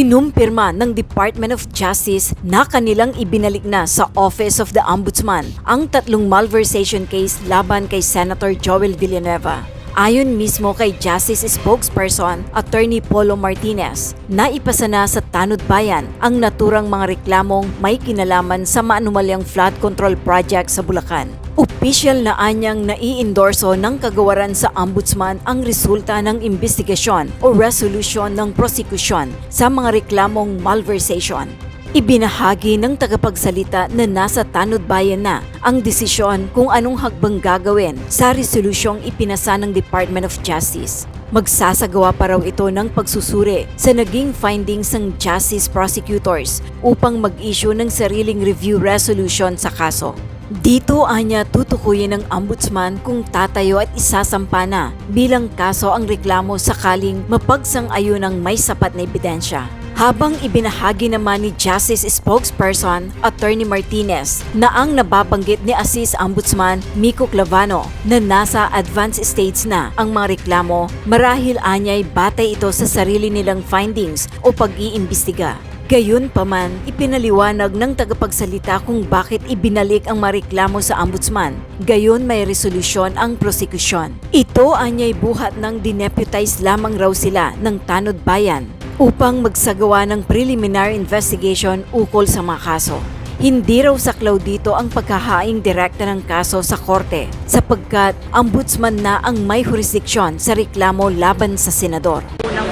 Kinumpirma ng Department of Justice na kanilang ibinalik na sa Office of the Ombudsman ang 3 malversation case laban kay Senator Joel Villanueva. Ayon mismo kay Justice Spokesperson Attorney Polo Martinez, naipasa na sa Tanod Bayan ang naturang mga reklamong may kinalaman sa maanumalyang flood control project sa Bulacan. Opisyal na anyang nai-endorso ng kagawaran sa Ombudsman ang resulta ng investigasyon o resolution ng prosecution sa mga reklamong malversation. Ibinahagi ng tagapagsalita na nasa Tanod Bayan na ang desisyon kung anong hakbang gagawin sa resolusyong ipinasa ng Department of Justice. Magsasagawa pa raw ito ng pagsusuri sa naging findings ng Justice Prosecutors upang mag-issue ng sariling review resolution sa kaso. Dito anya tutukuyin ng Ombudsman kung tatayo at isasampa na bilang kaso ang reklamo sakaling mapagsang-ayon ng may sapat na ebidensya. Habang ibinahagi naman ni Justice Spokesperson Attorney Martinez na ang nababanggit ni Assist Ombudsman Miko Clavano na nasa advanced stage na ang mga reklamo, marahil anya'y batay ito sa sarili nilang findings o pag-iimbestiga. Gayunpaman, ipinaliwanag ng tagapagsalita kung bakit ibinalik ang mareklamo sa Ombudsman. Gayon may resolusyon ang prosekusyon. Ito anya'y buhat ng dineputize lamang raw sila ng Tanod Bayan upang magsagawa ng preliminary investigation ukol sa mga kaso. Hindi raw saklaw dito ang paghahaing direkta ng kaso sa korte sapagkat Ombudsman na ang may jurisdiksyon sa reklamo laban sa senador. Ng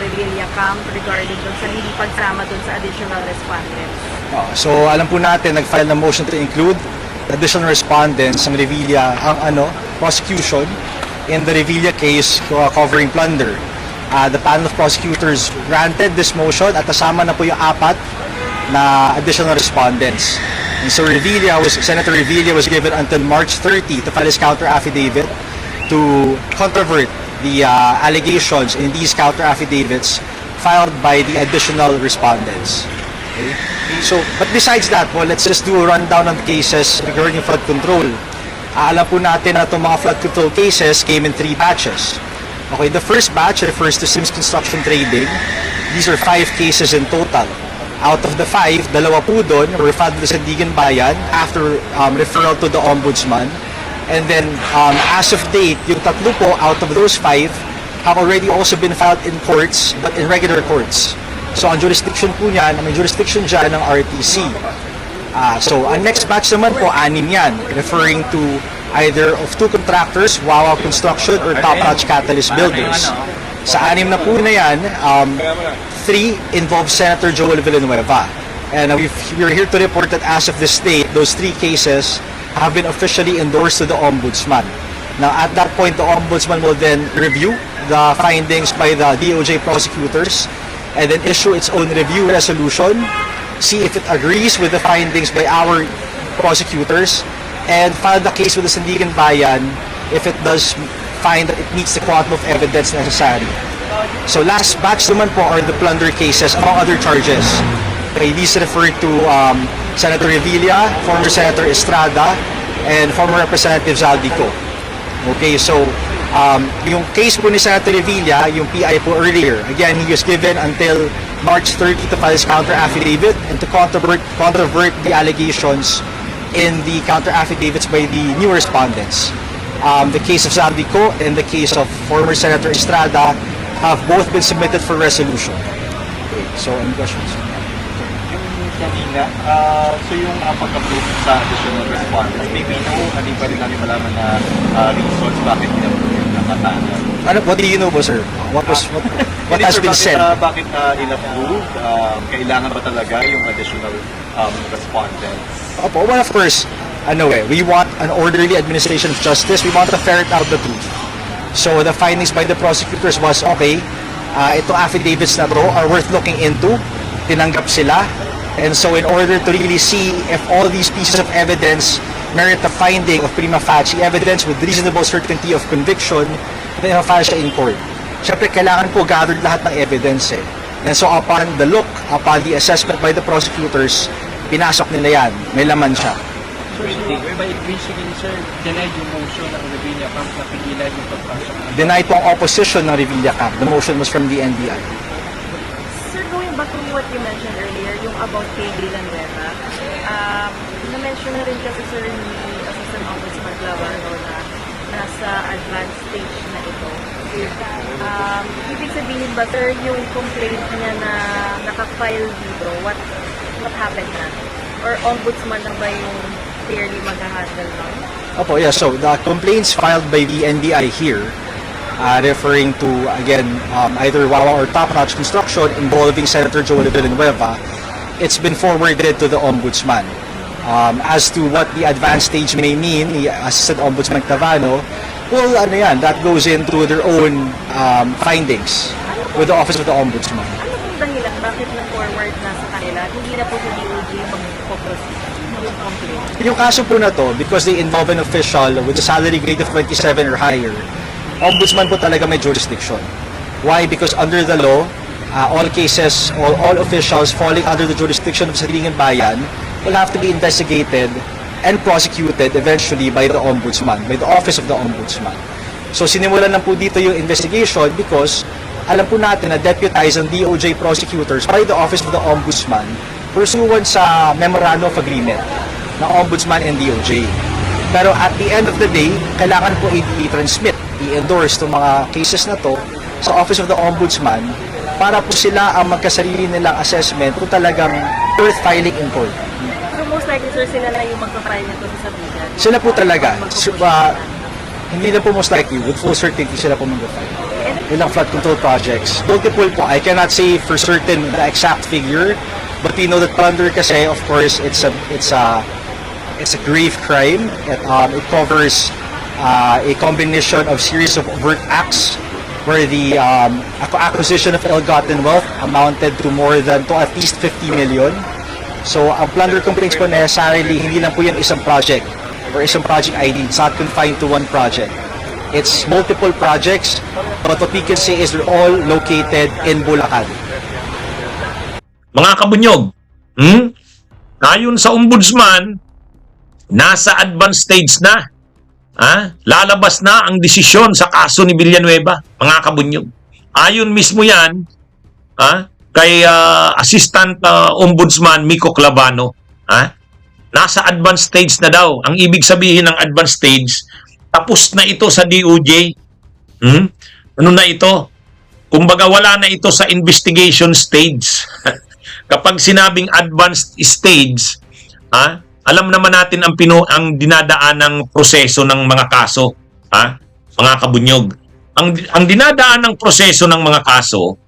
Revilla Camp regarding dun sa hindi pagsama dun sa additional respondents. So alam po natin, nag-file na motion to include additional respondents ng Revilla ang prosecution in the Revilla case covering plunder. The panel of prosecutors granted this motion at kasama na po yung 4 na additional respondents. And so Senator Revilla was given until March 30 to file his counter affidavit to controvert the allegations in these counter affidavits filed by the additional respondents. Okay? So, but besides that, let's just do a rundown on the cases regarding flood control. Alam po natin na itong mga flood control cases came in 3 batches. Okay, the first batch refers to Sims Construction Trading. These are 5 cases in total. Out of the 5, 2 po doon were filed with the Sandigan Bayan after referral to the Ombudsman. And then, as of date, yung 3 po out of those 5 have already also been filed in courts, but in regular courts. So, ang jurisdiction po niyan, may jurisdiction dyan ng RTC. So, ang next batch naman po, 6 yan, referring to either of 2 contractors, Wawa Construction or Top Notch Catalyst Builders. Sa 6 na po na yan, 3 involve Senator Joel Villanueva. And we're here to report that as of this date, those 3 cases have been officially endorsed to the Ombudsman. Now, at that point, the Ombudsman will then review the findings by the DOJ prosecutors and then issue its own review resolution, see if it agrees with the findings by our prosecutors, and file the case with the Sandigan Bayan if it does find that it meets the quantum of evidence necessary. So, last batch naman po are the plunder cases, among other charges. Okay, these refer to Senator Revilla, former Senator Estrada, and former Representative Zaldico. Okay, so yung case po ni Senator Revilla, yung PI po earlier, again, he was given until March 30 to file his counter-affidavit and to controvert the allegations in the counter-affidavits by the new respondents. The case of Zaldico and the case of former Senator Estrada have both been submitted for resolution. Okay, so any questions? Kanina, so yung pag-approve sa additional respondents, maybe hindi pa rin namin malaman na reasons bakit in-approve yung nakatanan. What do you know po, sir? What has been said? Bakit in-approve? Kailangan ba talaga yung additional respondents? Opo, well, of course, we want an orderly administration of justice. We want to ferret out the truth. So the findings by the prosecutors was, okay, itong affidavits na to are worth looking into. Tinanggap sila. And so in order to really see if all these pieces of evidence merit the finding of prima facie evidence with reasonable certainty of conviction, then file siya in court. Siyempre, kailangan po gathered lahat ng evidence eh. And so upon the the assessment by the prosecutors, pinasok nila yan. May laman siya. So, basically, sir, denied yung motion ng Revilla Camp na pigilan yung pagpasok. Denied po ang opposition ng Revilla Camp. The motion was from the NBI. Sir, regarding what you mentioned earlier, yung about kay Villanueva, na-mention na rin kasi sir ni Assistant Ombudsman Clavano na nasa advanced stage na ito. Ibig sabihin ba sir, yung complaint niya na nakafile dito, what happened na? Or ombudsman na ba yung clearly mag-handle nun? Opo, yeah. So the complaints filed by the NBI here, referring to, again, either Wawa or Top Notch Construction involving Senator Joel Villanueva, it's been forwarded to the Ombudsman. As to what the advanced stage may mean, the Assistant Ombudsman Clavano, well, ano yan, that goes into their own findings with the Office of the Ombudsman. Ano pong dahilan? Bakit na-forward na sa kanila? Hindi na po sa DOJ mag-proceed yung complaint? Yung kaso po na to, because they involve an official with a salary grade of 27 or higher, Ombudsman po talaga may jurisdiction. Why? Because under the law, all cases, all officials falling under the jurisdiction of Sandigan Bayan will have to be investigated and prosecuted eventually by the Ombudsman, by the Office of the Ombudsman. So sinimulan lang po dito yung investigation because alam po natin na deputized ang DOJ prosecutors by the Office of the Ombudsman pursuant sa Memorandum of Agreement ng Ombudsman and DOJ. Pero at the end of the day, kailangan po i-transmit, i-endorse itong mga cases na to sa Office of the Ombudsman para po sila ang magkasarili nilang assessment kung talagang worth filing in court. So most likely sir, sila na yung magpa-file nito sa sabigan? Sila po talaga. Hindi na po most likely, with full certainty sila po mag-file. Ilang flood control projects. Multiple po. I cannot say for certain the exact figure, but we know that plunder kasi, of course, it's a grave crime. It covers a combination of series of overt acts where the acquisition of ill-gotten wealth amounted to at least 50 million. So, ang plunder complaints po necessarily, hindi lang po yan isang project or isang project ID. It's not confined to one project. It's multiple projects, but what we can say is they're all located in Bulacan. Mga kabunyog, ayon sa ombudsman, nasa advanced stage na. Lalabas na ang desisyon sa kaso ni Villanueva, mga kabunyog. Ayon mismo yan kay Assistant Ombudsman Miko Clavano. Nasa advanced stage na daw. Ang ibig sabihin ng advanced stage, tapos na ito sa DOJ. Ano na ito? Kumbaga wala na ito sa investigation stage. Kapag sinabing advanced stage, alam naman natin ang dinadaan ng proseso ng mga kaso, mga kabunyog. Ang dinadaan ng proseso ng mga kaso,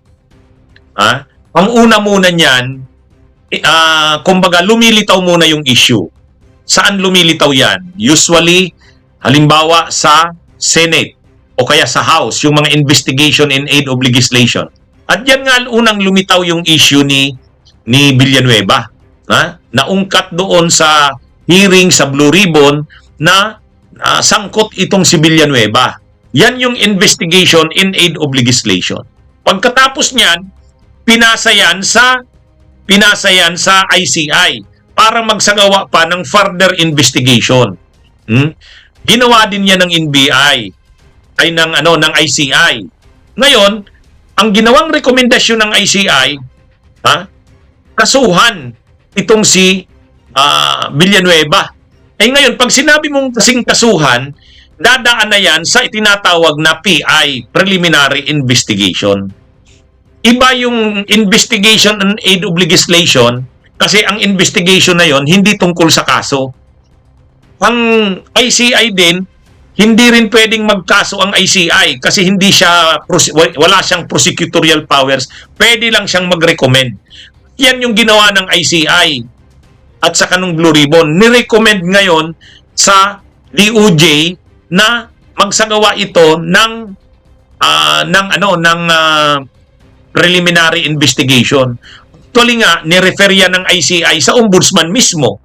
ang una muna niyan, kumbaga lumilitaw muna yung issue. Saan lumilitaw yan? Usually, halimbawa sa Senate o kaya sa House, yung mga investigation in aid of legislation. At yan nga unang lumitaw yung issue ni Villanueva. Naungkat doon sa hearing sa Blue Ribbon na sangkot itong si Villanueva. Yan yung investigation in aid of legislation. Pagkatapos niyan, pinasa yan sa ICI para magsagawa pa ng further investigation. Ginawa din yan ng NBI ay ng ICI. Ngayon, ang ginawang rekomendasyon ng ICI, kasuhan itong si Villanueva. Ngayon, pag sinabi mong kasing kasuhan, dadaan na yan sa itinatawag na PI, Preliminary Investigation. Iba yung investigation and aid of legislation kasi ang investigation na yon hindi tungkol sa kaso. Ang ICI din, hindi rin pwedeng magkaso ang ICI kasi wala siyang prosecutorial powers. Pwede lang siyang mag-recommend. Yan yung ginawa ng ICI at sa kanong Blue Ribbon. Nirecommend ngayon sa DOJ na magsagawa ito ng preliminary investigation. Actually nga, nirefer yan ng ICI sa ombudsman mismo.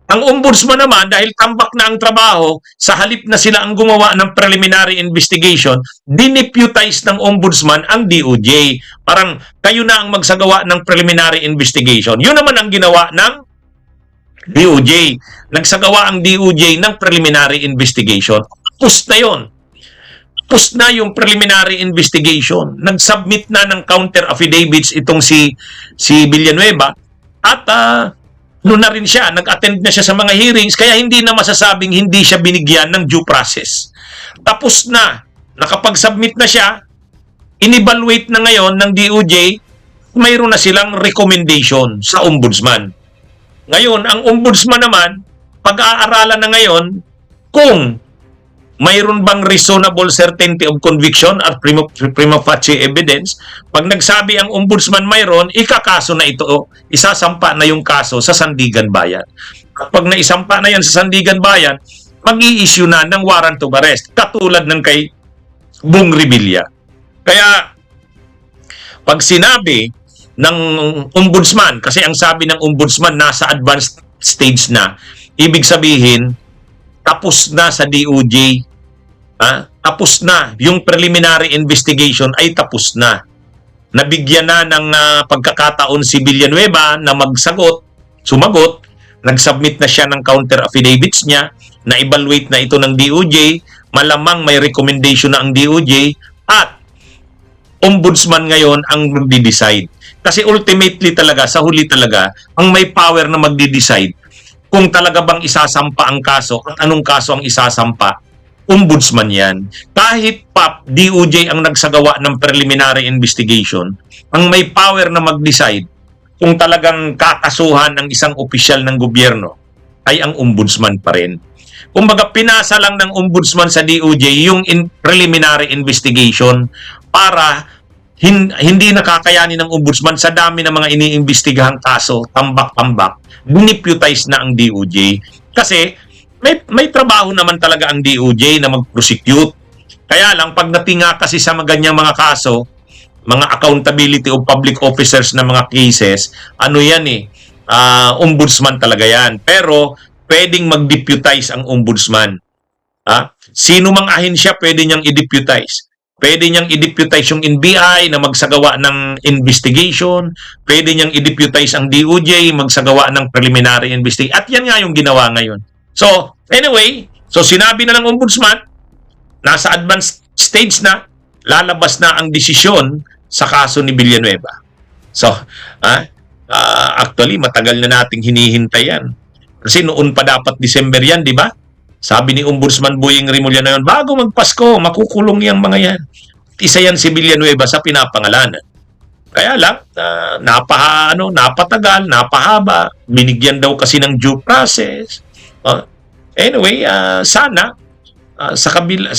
Ang ombudsman naman, dahil tambak na ang trabaho, sa halip na sila ang gumawa ng preliminary investigation, dineputize ng ombudsman ang DOJ. Parang kayo na ang magsagawa ng preliminary investigation. Yun naman ang ginawa ng DOJ. Nagsagawa ang DOJ ng preliminary investigation. Tapos na yun. Tapos na yung preliminary investigation. Nag-submit na ng counter affidavits itong si Villanueva at ano na rin siya, nag-attend na siya sa mga hearings kaya hindi na masasabing hindi siya binigyan ng due process. Tapos na, nakapag-submit na siya, in-evaluate na ngayon ng DOJ, mayroon na silang recommendation sa ombudsman. Ngayon, ang ombudsman naman, pag-aaralan na ngayon kung mayroon bang reasonable certainty of conviction at prima facie evidence. Pag nagsabi ang ombudsman mayroon, ikakaso na ito, isasampa na yung kaso sa Sandigan Bayan. Kapag naisampa na yan sa Sandigan Bayan, mag-i-issue na ng warrant of arrest, katulad ng kay Bong Revilla. Kaya, pag sinabi ng ombudsman, kasi ang sabi ng ombudsman nasa advanced stage na, ibig sabihin, tapos na sa DOJ, tapos na, yung preliminary investigation ay tapos na. Nabigyan na ng pagkakataon si Villanueva na sumagot, nag-submit na siya ng counter affidavits niya, na-evaluate na ito ng DOJ, malamang may recommendation na ang DOJ, at ombudsman ngayon ang magdi-decide. Kasi ultimately talaga, sa huli talaga, ang may power na magdi-decide kung talaga bang isasampa ang kaso at anong kaso ang isasampa, ombudsman yan. Kahit pa DOJ ang nagsagawa ng preliminary investigation, ang may power na mag-decide kung talagang kakasuhan ang isang opisyal ng gobyerno ay ang ombudsman pa rin. Kumbaga, pinasa lang ng ombudsman sa DOJ yung preliminary investigation para hindi nakakayanin ng ombudsman sa dami ng mga iniimbestigahang kaso, tambak-tambak, dineputize na ang DOJ. Kasi may trabaho naman talaga ang DOJ na mag-prosecute. Kaya lang, pag natinga kasi sa ganyang mga kaso, mga accountability of public officers na mga cases, ano yan ombudsman talaga yan. Pero, pwedeng mag-deputize ang ombudsman. Sino mang ahensya pwede niyang i-deputize. Pwede niyang i-deputize yung NBI na magsagawa ng investigation. Pwede niyang i-deputize ang DOJ magsagawa ng preliminary investigation. At yan nga yung ginawa ngayon. So, anyway, sinabi na ng ombudsman, nasa advanced stage na, lalabas na ang desisyon sa kaso ni Villanueva. So, actually, matagal na nating hinihintay yan. Kasi noon pa dapat December yan, di ba? Sabi ni Ombudsman Boying Rimulya na yun, bago magpasko, makukulong yung mga yan. Isa yan si Villanueva sa pinapangalanan. Kaya lang, napatagal, napahaba, binigyan daw kasi ng due process. Anyway, sana, sa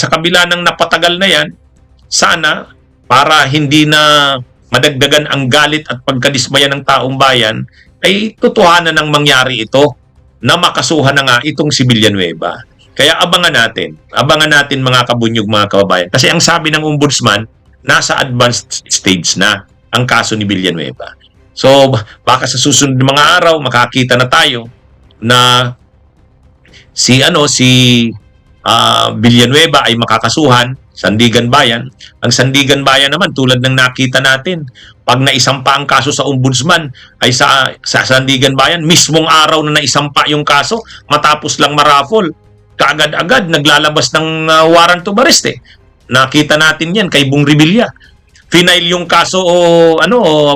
kabila ng napatagal na yan, sana, para hindi na madagdagan ang galit at pagkadismaya ng taong bayan, ay totohanan ng mangyari ito na makasuhan na nga itong si Villanueva. Kaya abangan natin mga kabunyog, mga kababayan. Kasi ang sabi ng ombudsman, nasa advanced stage na ang kaso ni Villanueva. So, baka sa susunod ng mga araw, makakita na tayo na si Villanueva ay makakasuhan, Sandigan Bayan. Ang Sandigan Bayan naman, tulad ng nakita natin, pag naisampa ang kaso sa ombudsman, ay sa Sandigan Bayan, mismong araw na naisampa yung kaso, matapos lang maraffle, kaagad-agad naglalabas ng warrant of arrest. Nakita natin yan kay Bong Revilla. Final yung kaso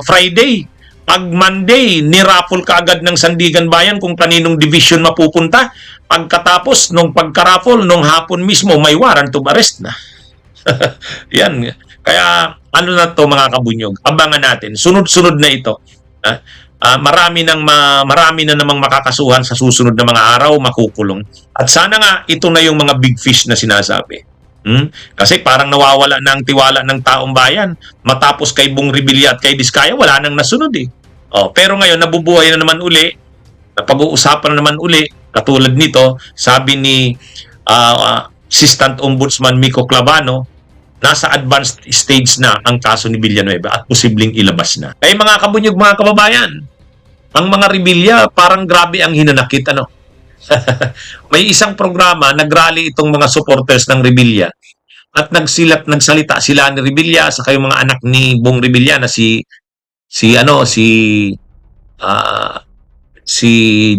Friday. Pag Monday, niraffle kaagad ng Sandigan Bayan kung kaninong division mapupunta. Pagkatapos, nung pagkaraffle, nung hapon mismo, may warrant of arrest na. Yan. Kaya, na to mga kabunyog? Abangan natin. Sunod-sunod na ito. Marami na namang makakasuhan sa susunod na mga araw, makukulong. At sana nga, ito na yung mga big fish na sinasabi. Kasi parang nawawala na ang tiwala ng taong bayan. Matapos kay Bong Revilla at kay Diskaya, wala nang nasunod pero ngayon, nabubuhay na naman uli, napag-uusapan na naman uli, katulad nito, sabi ni Assistant Ombudsman Miko Clavano, nasa advanced stage na ang kaso ni Villanueva at posibleng ilabas na. Ay mga kabunyog, mga kababayan, ang mga Revilla parang grabe ang hinanakit. May isang programa, nagrally itong mga supporters ng Revilla at nagsalita sila ni Revilla sa kayong mga anak ni Bong Revilla na si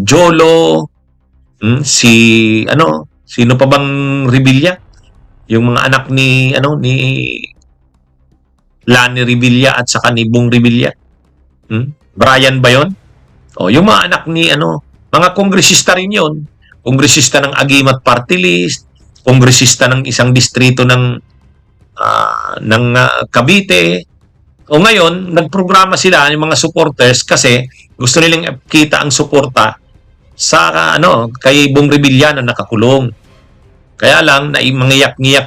Jolo, sino pa bang Revilla? Yung mga anak ni Lani Revilla at saka ni Bong Revilla. Brian ba yun? O, yung mga anak ni mga kongresista rin yun. Kongresista ng Agimat Party List, kongresista ng isang distrito ng Cavite. O ngayon, nagprograma sila yung mga supporters kasi gusto nilang kita ang suporta sa kay Bong Revilla na nakakulong. Kaya lang mangiyak-ngiyak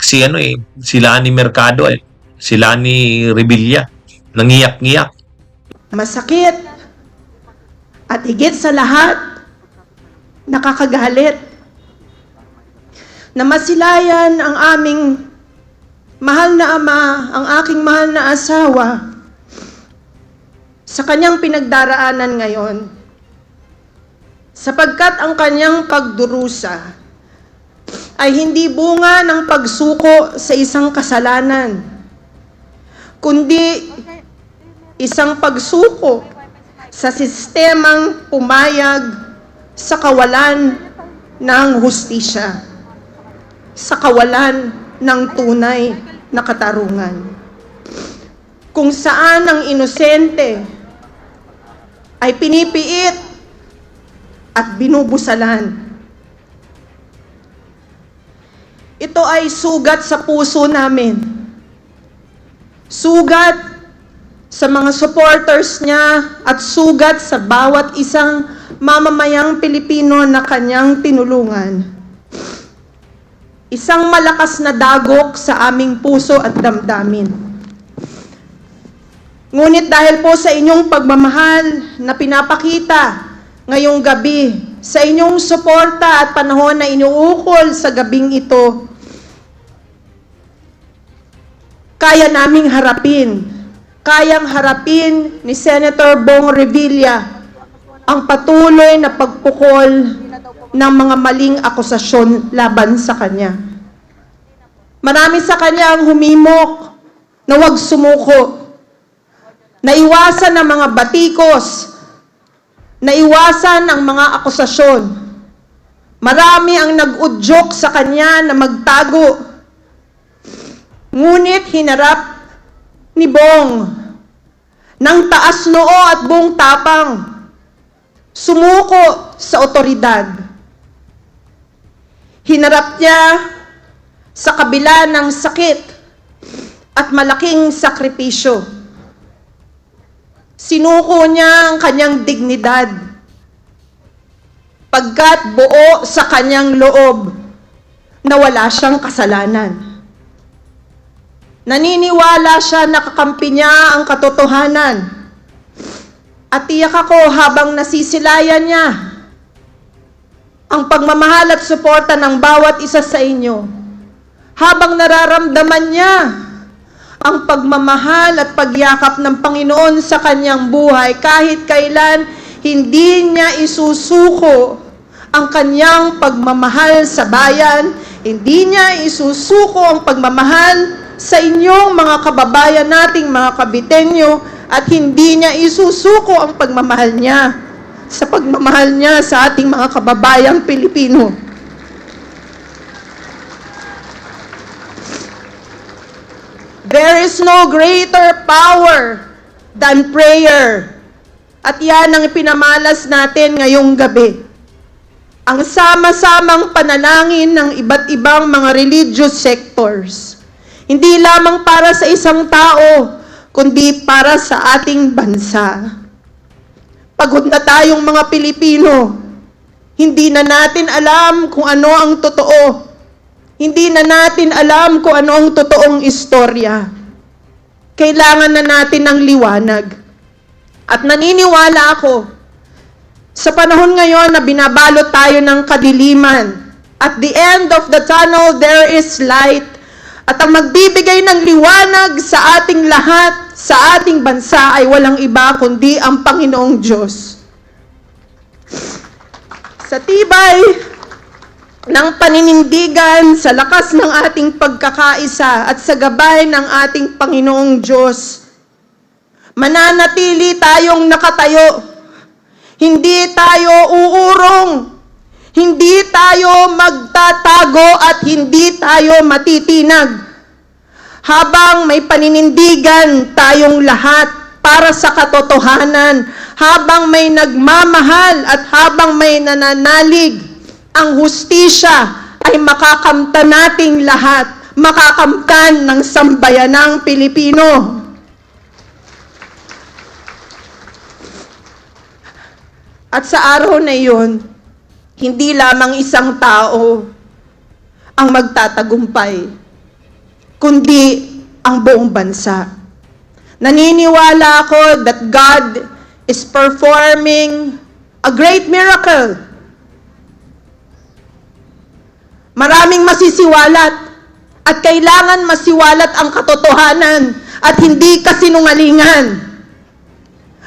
sila ni Mercado sila ni Revilla, nangiyak-ngiyak. Masakit at higit sa lahat, nakakagalit na masilayan ang aming mahal na ama, ang aking mahal na asawa sa kanyang pinagdaraanan ngayon, sapagkat ang kanyang pagdurusa ay hindi bunga ng pagsuko sa isang kasalanan, kundi isang pagsuko sa sistemang pumayag sa kawalan ng hustisya, sa kawalan ng tunay na katarungan, kung saan ang inosente ay pinipiit at binubusalan. Ito ay sugat sa puso namin. Sugat sa mga supporters niya at sugat sa bawat isang mamamayang Pilipino na kanyang tinulungan. Isang malakas na dagok sa aming puso at damdamin. Ngunit dahil po sa inyong pagmamahal na pinapakita ngayong gabi, sa inyong suporta at panahon na inuukol sa gabing ito, kayang harapin ni Senator Bong Revilla ang patuloy na pagpukol ng mga maling akusasyon laban sa kanya. Marami sa kanya ang humimok na huwag sumuko, naiwasan ang mga batikos, naiwasan ang mga akusasyon. Marami ang nag-udyok sa kanya na magtago. Ngunit hinarap ni Bong ng taas noo at buong tapang, sumuko sa otoridad. Hinarap niya sa kabila ng sakit at malaking sakripisyo. Sinuko niya ang kanyang dignidad, pagkat buo sa kanyang loob na wala siyang kasalanan. Naniniwala siya na kakampi niya ang katotohanan. At tiyak ako habang nasisilayan niya ang pagmamahal at suporta ng bawat isa sa inyo, habang nararamdaman niya ang pagmamahal at pagyakap ng Panginoon sa kanyang buhay, kahit kailan hindi niya isusuko ang kanyang pagmamahal sa bayan, hindi niya isusuko ang pagmamahal sa inyong mga kababayan nating mga Kabitenyo, at hindi niya isusuko ang pagmamahal niya sa pagmamahal niya sa ating mga kababayang Pilipino. There is no greater power than prayer. At yan ang ipinamalas natin ngayong gabi. Ang sama-samang panalangin ng iba't ibang mga religious sectors. Hindi lamang para sa isang tao, kundi para sa ating bansa. Pagod na tayong mga Pilipino. Hindi na natin alam kung ano ang totoo. Hindi na natin alam kung ano ang totoong istorya. Kailangan na natin ng liwanag. At naniniwala ako, sa panahon ngayon na binabalot tayo ng kadiliman, at the end of the tunnel, there is light. At ang magbibigay ng liwanag sa ating lahat, sa ating bansa, ay walang iba kundi ang Panginoong Diyos. Sa tibay ng paninindigan, sa lakas ng ating pagkakaisa, at sa gabay ng ating Panginoong Diyos, mananatili tayong nakatayo. Hindi tayo uurong. Hindi tayo magtatago at hindi tayo matitinag. Habang may paninindigan tayong lahat para sa katotohanan, habang may nagmamahal at habang may nananalig, ang hustisya ay makakamtan nating lahat, makakamtan ng sambayanang Pilipino. At sa araw na iyon, hindi lamang isang tao ang magtatagumpay, kundi ang buong bansa. Naniniwala ako that God is performing a great miracle. Maraming masisiwalat at kailangan masiwalat ang katotohanan at hindi kasinungalingan.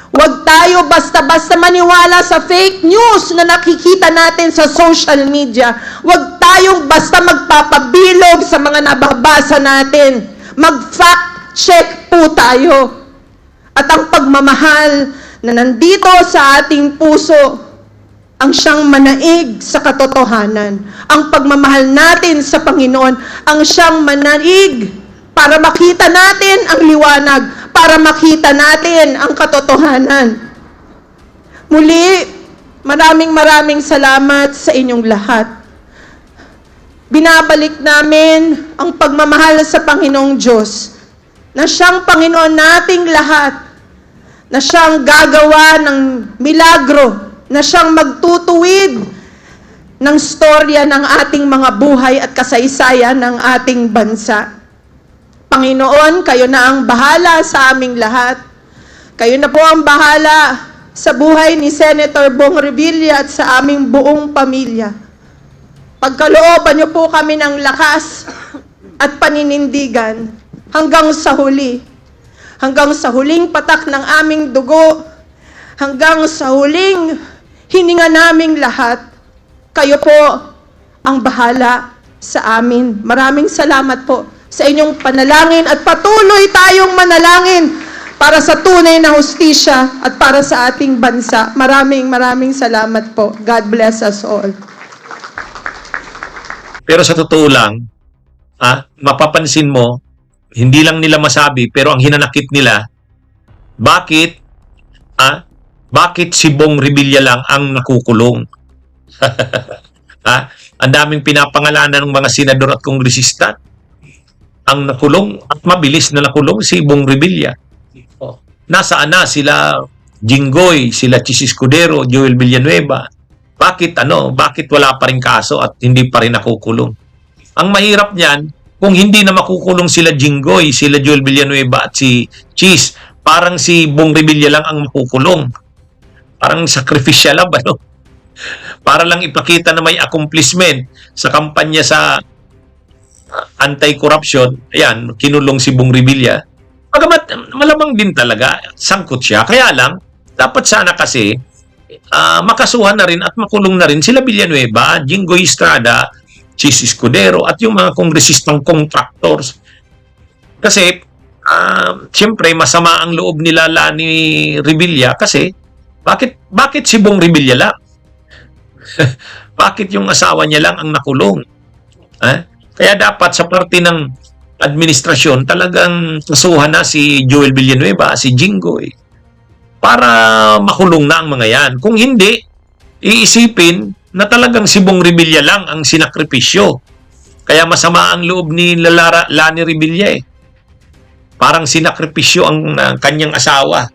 Huwag tayo basta-basta maniwala sa fake news na nakikita natin sa social media. Huwag tayong basta magpapabilog sa mga nababasa natin. Mag-fact check po tayo. At ang pagmamahal na nandito sa ating puso, ang siyang manaig sa katotohanan. Ang pagmamahal natin sa Panginoon, ang siyang manaig para makita natin ang liwanag, para makita natin ang katotohanan. Muli, maraming salamat sa inyong lahat. Binabalik namin ang pagmamahal sa Panginoong Diyos, na siyang Panginoon nating lahat, na siyang gagawa ng milagro, na siyang magtutuwid ng storya ng ating mga buhay at kasaysayan ng ating bansa. Panginoon, kayo na ang bahala sa aming lahat. Kayo na po ang bahala sa buhay ni Senator Bong Revilla at sa aming buong pamilya. Pagkalooban niyo po kami ng lakas at paninindigan hanggang sa huli. Hanggang sa huling patak ng aming dugo, hanggang sa huling hininga naming lahat. Kayo po ang bahala sa amin. Maraming salamat po sa inyong panalangin at patuloy tayong manalangin para sa tunay na hustisya at para sa ating bansa. Maraming salamat po. God bless us all. Pero sa totoo lang, mapapansin mo, hindi lang nila masabi, pero ang hinanakit nila, bakit si Bong Revilla lang ang nakukulong? Ang daming pinapangalanan ng mga senador at kongresista ang nakulong at mabilis na nakulong si Bong Revilla. Nasaan na sila Jinggoy, sila Chis Escudero, Joel Villanueva? Bakit wala pa rin kaso at hindi pa rin nakukulong? Ang mahirap niyan, kung hindi na makukulong sila Jinggoy, sila Joel Villanueva at si Chis, parang si Bong Revilla lang ang makukulong. Parang sacrificial love, Para lang ipakita na may accomplishment sa kampanya sa anti-corruption, ayan, kinulong si Bong Revilla. Pagamat malamang din talaga, sangkot siya. Kaya lang, dapat sana kasi makasuhan na rin at makulong na rin sila Villanueva, Jinggoy Estrada, Chis Escudero, at yung mga kongresistang contractors. Kasi, siyempre, masama ang loob nila ni Revilla kasi, bakit si Bong Revilla lang? Bakit yung asawa niya lang ang nakulong? Kaya dapat sa parte ng administrasyon talagang kasuhan na si Joel Villanueva, si Jinggoy, para makulong na ang mga yan. Kung hindi, iisipin na talagang si Bong Revilla lang ang sinakripisyo. Kaya masama ang loob ni Lani Revilla Parang sinakripisyo ang kanyang asawa.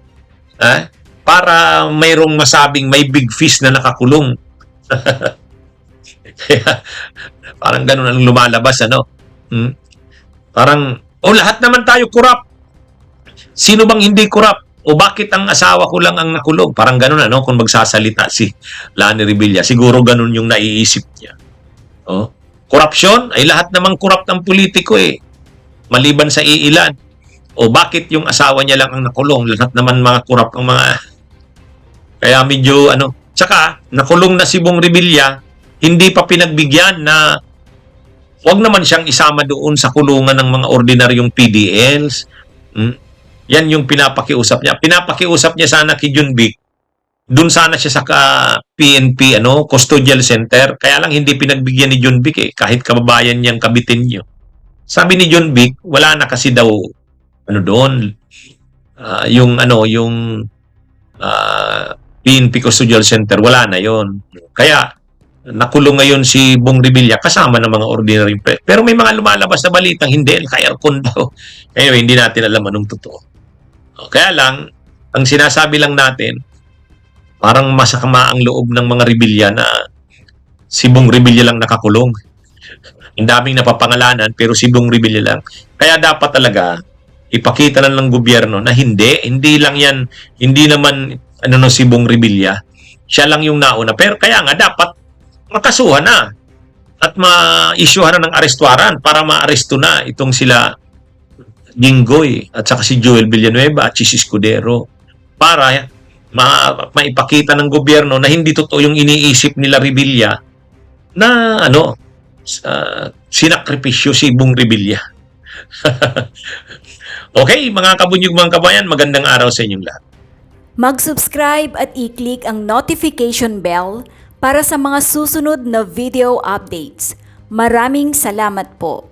Para mayroong masabing may big fish na nakakulong. Parang ganun ang lumalabas, Parang, lahat naman tayo corrupt. Sino bang hindi corrupt? O bakit ang asawa ko lang ang nakulong? Parang ganun, kung magsasalita si Lani Revilla. Siguro ganun yung naiisip niya. Corruption? Ay lahat namang corrupt ang politiko Maliban sa iilan. O bakit yung asawa niya lang ang nakulong? Lahat naman mga corrupt ang mga... Kaya medyo, Tsaka, nakulong na si Bong Revilla, hindi pa pinagbigyan na huwag naman siyang isama doon sa kulungan ng mga ordinaryong PDLs. Yan yung pinapakiusap niya. Pinapakiusap niya sana kay John Vic Doon sana siya sa PNP custodial center, kaya lang hindi pinagbigyan ni John Vic kahit kababayan niyang kabitin niyo. Sabi ni John Vic, wala na kasi daw doon yung PNP custodial center, wala na yon. Kaya nakulong ngayon si Bong Revilla kasama ng mga ordinary pero may mga lumalabas na balitang hindi, kaya aircon daw. Anyway, hindi natin alam anong totoo. Kaya lang, ang sinasabi lang natin, parang masakama ang loob ng mga Revilla na si Bong Revilla lang nakakulong. Ang daming napapangalanan pero si Bong Revilla lang. Kaya dapat talaga ipakita na ng gobyerno na hindi lang yan, hindi naman si Bong Revilla, siya lang yung nauna. Pero kaya nga dapat makasuhan na at ma-issuehan na ng arrest warrant para ma-aresto na itong sila Jinggoy at saka si Joel Villanueva at si Escudero para maipakita ng gobyerno na hindi totoo yung iniisip nila Revilla na sinakripisyo si Bong Revilla. Okay, mga kabunyog, mga kabayan, magandang araw sa inyong lahat. Mag-subscribe at i-click ang notification bell para sa mga susunod na video updates. Maraming salamat po.